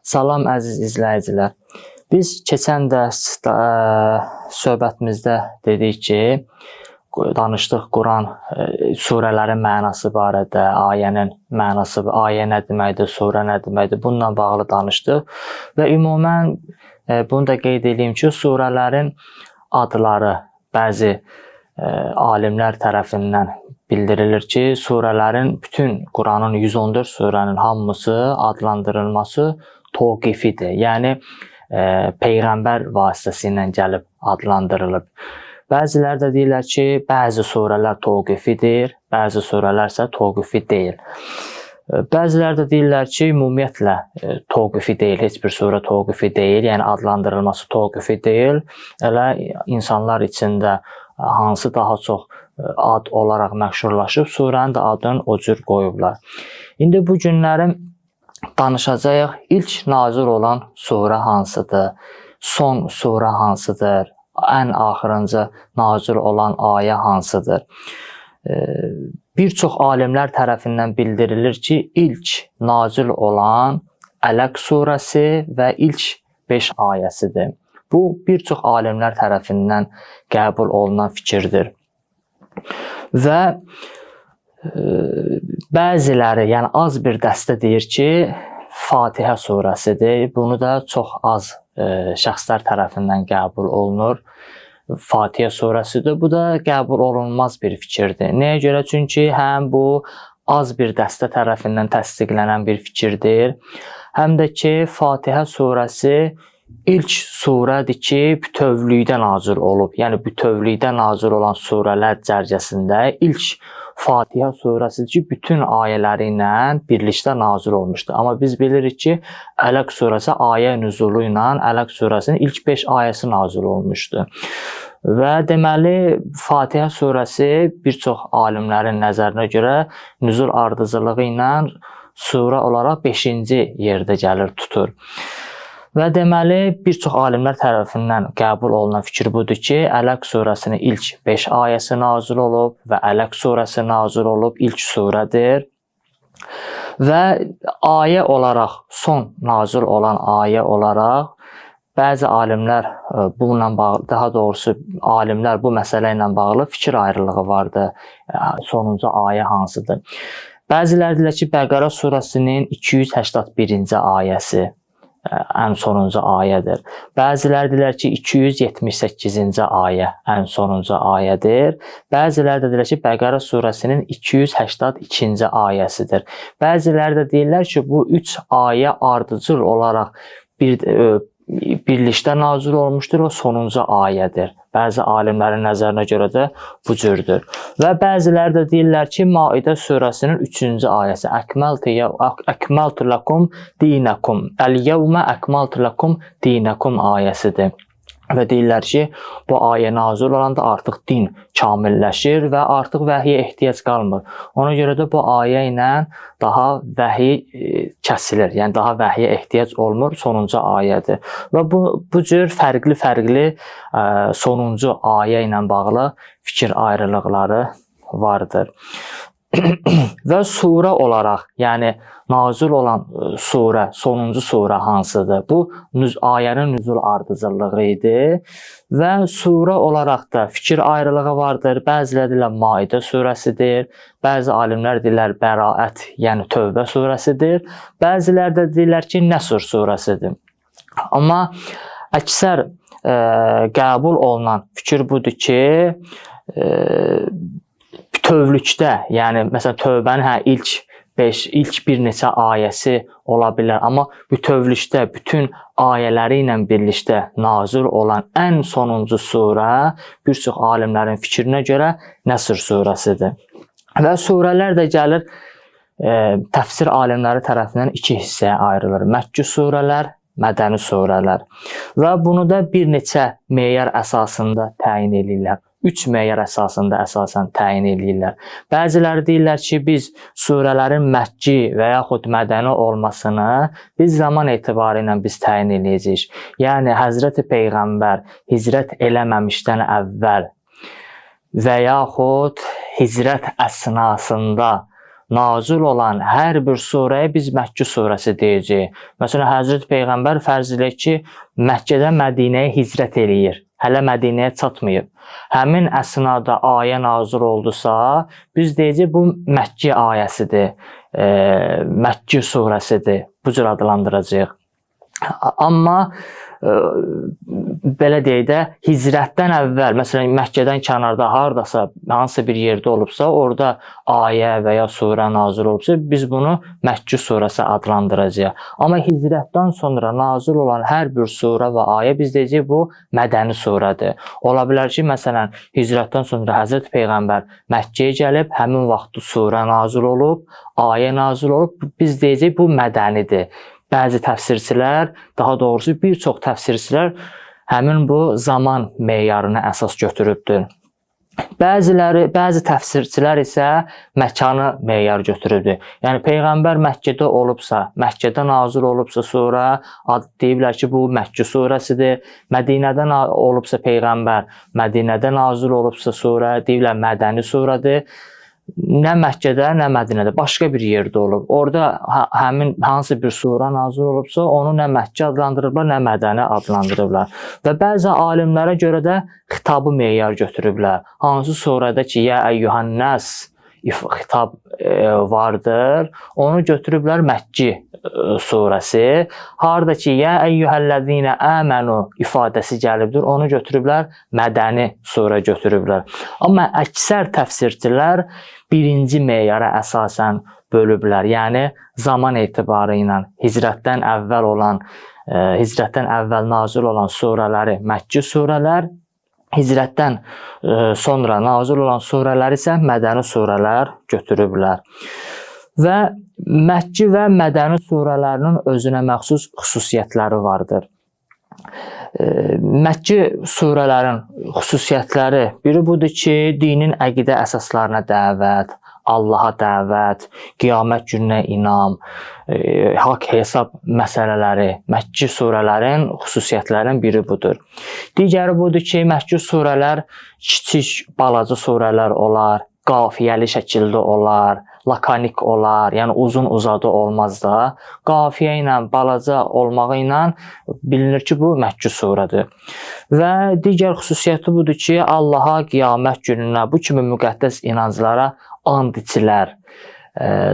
Salam əziz izləyicilər. Biz keçən dərs söhbətimizdə dedik ki, danışdıq Quran surələrin mənası barədə, ayənin mənası, ayə nə deməkdir, surə nə deməkdir, bununla bağlı danışdıq və ümumən bunu da qeyd edeyim ki, surələrin adları bəzi alimlər tərəfindən bildirilir ki, surələrin bütün Quranın 114 surənin hamısı adlandırılması toqifidir. Yəni peyğəmbər vasitəsilə gəlib adlandırılıb. Bəziləri də deyirlər ki, bəzi surələr toqifidir, bəzi surələr isə toqifi deyil. Bəziləri də deyirlər ki, ümumiyyətlə toqifi deyil, heç bir surə toqifi deyil, yəni adlandırılması toqifi deyil. Elə insanlar içində hansı daha çox ad olaraq məşhurlaşıb, surənin də adını o cür qoyublar. İndi bu günlərim danışacağıq. İlk nazil olan surə hansıdır? Son surə hansıdır? Ən axırıncı nazil olan ayə hansıdır? Bir çox alimlər tərəfindən bildirilir ki, ilk nazil olan Ələq surəsi və ilk 5 ayəsidir. Bu, bir çox alimlər tərəfindən qəbul olunan fikirdir. Və bəziləri, yəni az bir dəstə deyir ki, Fatihə surəsidir. Bunu da çox az şəxslər tərəfindən qəbul olunur. Fatihə surəsidir. Bu da qəbul olunmaz bir fikirdir. Nəyə görə? Çünki həm bu az bir dəstə tərəfindən təsdiqlənən bir fikirdir. Həm də ki, Fatihə surəsi ilk surədir ki, bütövlükdə nazil olub. Yəni bütövlükdə nazil olan surələr cərgəsində ilk Fatihə surəsidir ki, bütün ayələri ilə birlikdə nazil olmuşdur. Amma biz bilirik ki, Ələq surəsi ayə nüzulu ilə Ələq surəsinin ilk 5 ayəsi nazil olmuşdur. Və deməli, Fatihə surəsi bir çox alimlərin nəzərinə görə nüzul ardıcılığı ilə surə olaraq 5-ci yerdə gəlir, tutur. Və deməli, bir çox alimlər tərəfindən qəbul olunan fikir budur ki, Ələq surəsinin ilk 5 ayəsi nazil olub və Ələq surəsi nazil olub, ilk surədir. Və ayə olaraq, son nazil olan ayə olaraq, bəzi alimlər bununla bağlı, daha doğrusu alimlər bu məsələ ilə bağlı fikir ayrılığı vardır. Sonuncu ayə hansıdır? Bəziləri deyirlər ki, Bəqərə surəsinin 281-ci ayəsi ən sonuncu ayədir. Bəziləri deyirlər ki, 278-ci ayə ən sonuncu ayədir. Bəziləri də deyirlər ki, Bəqərə surəsinin 282-ci ayəsidir. Bəziləri də deyirlər ki, bu 3 ayə ardıcıl olaraq birlikdə nazil olmuşdur və sonuncu ayədir. Bəzi alimlərin nəzərinə görə də bu cürdür. Və bəziləri də deyirlər ki, Maidə surəsinin 3-cü ayəsi Əkmaltu lakum dinakum Əl-yevmə əkmaltu lakum dinakum ayəsidir. Və deyirlər ki, bu ayə nazil olanda artıq din kamilləşir və artıq vəhiyə ehtiyac qalmır. Ona görə də bu ayə ilə daha vəhiy kəsilir, yəni daha vəhiyə ehtiyac olmur, sonuncu ayədir. Və bu cür fərqli sonuncu ayə ilə bağlı fikir ayrılıqları vardır. Və surə olaraq, yəni nazil olan surə, sonuncu surə hansıdır? Bu, ayənin nüzul ardıcıllığı idi və surə olaraq da fikir ayrılığı vardır. Bəziləri deyirlər Maidə surəsidir, bəzi alimlər deyirlər Bəraət, yəni Tövbə surəsidir, bəziləri də deyirlər ki, Nəsr surəsidir. Amma əksər qəbul olunan fikir budur ki, bütövlükdə, yəni məsələn Tövbənin ilk bir neçə ayəsi ola bilər, amma bütövlükdə bütün ayələri ilə birlikdə nazil olan ən sonuncu surə bir çox alimlərin fikrinə görə Nəsr surəsidir. Və surələr də gəlir təfsir alimləri tərəfindən iki hissəyə ayrılır. Məkki surələr, mədəni surələr. Və bunu da bir neçə meyar əsasında təyin edirlər. 3 meyar əsasında əsasən təyin edirlər. Bəziləri deyirlər ki, biz surələrin Məkki və yaxud mədəni olmasını biz zaman etibarı ilə biz təyin edəcəyik. Yəni, Həzrəti Peyğəmbər hicrət eləməmişdən əvvəl və yaxud hicrət əsnasında nazil olan hər bir surəyə biz Məkkə surəsi deyəcəyik. Məsələn, Həzrət Peyğəmbər fərz edək ki, Məkkədən Mədinəyə hicrət eləyir. Hələ Mədinəyə çatmayıb. Həmin əsnada ayə nazil oldusa, biz deyəcəyik bu Məkkə ayəsidir, Məkkə surəsidir. Bu cür adlandıracağıq. Amma belə deyək də, hicrətdən əvvəl, məsələn, Məkkədən kənarda hardasa, hansısa bir yerdə olubsa, orada ayə və ya surə nazil olubsa, biz bunu Məkkə surəsi adlandıracağıq. Amma hicrətdən sonra nazil olan hər bir surə və ayə biz deyəcəyik, bu mədəni surədir. Ola bilər ki, məsələn, hicrətdən sonra Həzrət Peyğəmbər Məkkəyə gəlib, həmin vaxtı surə nazil olub, ayə nazil olub, biz deyəcəyik, bu mədənidir. Bəzi təfsirçilər, daha doğrusu bir çox təfsirçilər həmin bu zaman meyarını əsas götürübdür. Bəzi təfsirçilər isə məkanı meyar götürübdür. Yəni Peyğəmbər Məkkədə olubsa, Məkkədə nazil olubsa surə, deyiblər ki, bu Məkkə surəsidir. Mədinədən olubsa Peyğəmbər, Mədinədə nazil olubsa surə, deyiblər mədəni surədir. Nə Məkkədə, nə Mədinədə, başqa bir yerdə olub. Orada həmin hansı bir surə nazil olubsa, onu nə Məkkə adlandırıblar, nə Mədəni adlandırıblar. Və bəzi alimlərə görə də xitabı meyar götürüblər. Hansı surədə ki, ya əyyuhən-nəs xitab vardır, onu götürüblər Məkkə surəsi. Harda ki, ya əyyuhəl-ləzīnə əmənu ifadəsi gəlibdir, onu götürüblər Mədəni surə götürüblər. Amma əksər təfsirçilər birinci meyara əsasən bölüblər. Yəni zaman etibarı ilə hicrətdən əvvəl nazil olan surələri Məkkə surələr, hicrətdən sonra nazil olan surələr isə mədəni surələr götürüblər. Və Məkkə və mədəni surələrinin özünə məxsus xüsusiyyətləri vardır. Məkkə surələrin xüsusiyyətləri biri budur ki, dinin əqidə əsaslarına dəvət, Allaha dəvət, qiyamət gününə inam, haqq hesab məsələləri, Məkkə surələrin xüsusiyyətlərindən biri budur. Digəri budur ki, Məkkə surələr kiçik, balaca surələr olar, qafiyəli şəkildə olar, lakanik olar, yəni uzun uzadı olmaz da. Qafiyə ilə, balaca olmağı ilə bilinir ki, bu Məkkə surədir. Və digər xüsusiyyəti budur ki, Allaha, qiyamət gününə, bu kimi müqəddəs inanclara and içilər.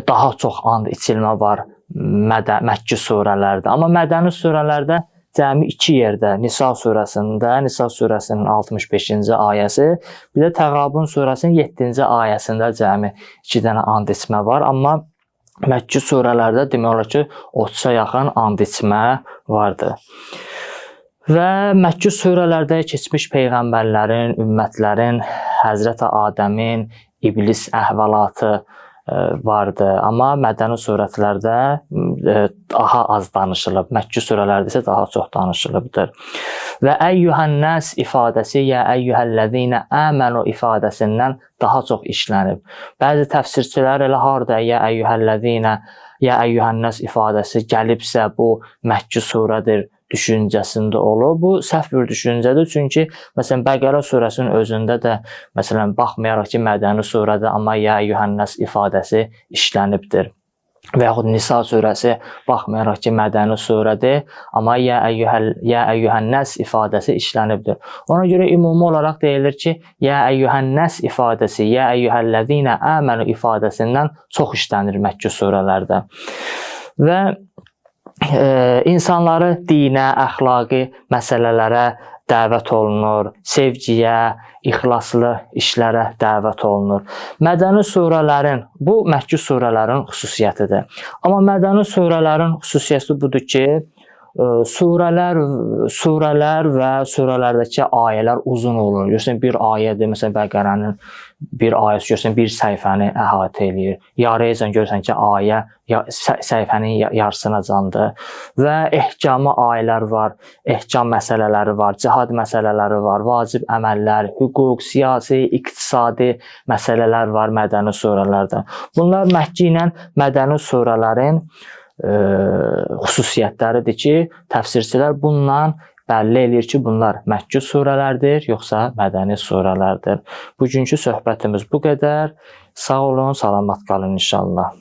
Daha çox and içilmə var Məkkə surələrdə. Amma mədəni surələrdə cəmi 2 yerdə, Nisa surəsində, Nisa surəsinin 65-ci ayəsi, bir də Təğabun surəsinin 7-ci ayəsində cəmi 2 dənə and içmə var. Amma Məkkə surələrdə demək olar ki, 30-a yaxın and içmə vardır. Və Məkkə surələrdə keçmiş peyğəmbərlərin, ümmətlərin, Həzrət Adəmin, İblis əhvalatı vardı. Amma mədəni surətlərdə daha az danışılıb. Məkkə surələrdə isə daha çox danışılıbdır. Və əyyuhən-nəs ifadəsi, ya əyyuhəl-ləzīnə əmənu ifadəsindən daha çox işlənib. Bəzi təfsirçilər elə harda ya əyyuhəl-ləzīnə, ya əyyuhən-nəs ifadəsi gəlibsə, bu Məkkə surədir düşüncəsində olub. Bu səhv bir düşüncədir. Çünki məsələn Bəqərə surəsinin özündə də məsələn baxmayaraq ki, mədəni surədir, amma ya əyyuhən-nəs ifadəsi işlənibdir. Və yaxud Nisa surəsi baxmayaraq ki, mədəni surədir, amma ya əyyuhən-nəs ifadəsi işlənibdir. Ona görə ümumi olaraq deyilir ki, ya əyyuhən-nəs ifadəsi, ya əyyuhəl-ləzīnə əmənu ifadəsindən çox işlənir Məkkə surələrdə. Və insanları dinə, əxlaqi məsələlərə dəvət olunur, sevgiyə, ixlaslı işlərə dəvət olunur. Mədəni surələrin, bu Məkkə surələrin xüsusiyyətidir. Amma mədəni surələrin xüsusiyyəti budur ki, surələr və surələrdəki ayələr uzun olur. Görürsən, bir ayədir, məsələn Bəqərənin bir ayəsi görürsən, bir səhifəni əhatə eləyir. Yarıyacaq görürsən ki, ayə səhifənin yarısına candır. Və ehkamı ayələr var, ehkam məsələləri var, cihad məsələləri var, vacib əməllər, hüquq, siyasi, iqtisadi məsələlər var mədəni surələrdə. Bunlar Məkkə ilə mədəni surələrin xüsusiyyətləridir ki, təfsirçilər bundan bəlli eləyir ki, bunlar Məkkə surələrdir, yoxsa mədəni surələrdir. Bugünkü söhbətimiz bu qədər. Sağ olun, salamat qalın inşallah.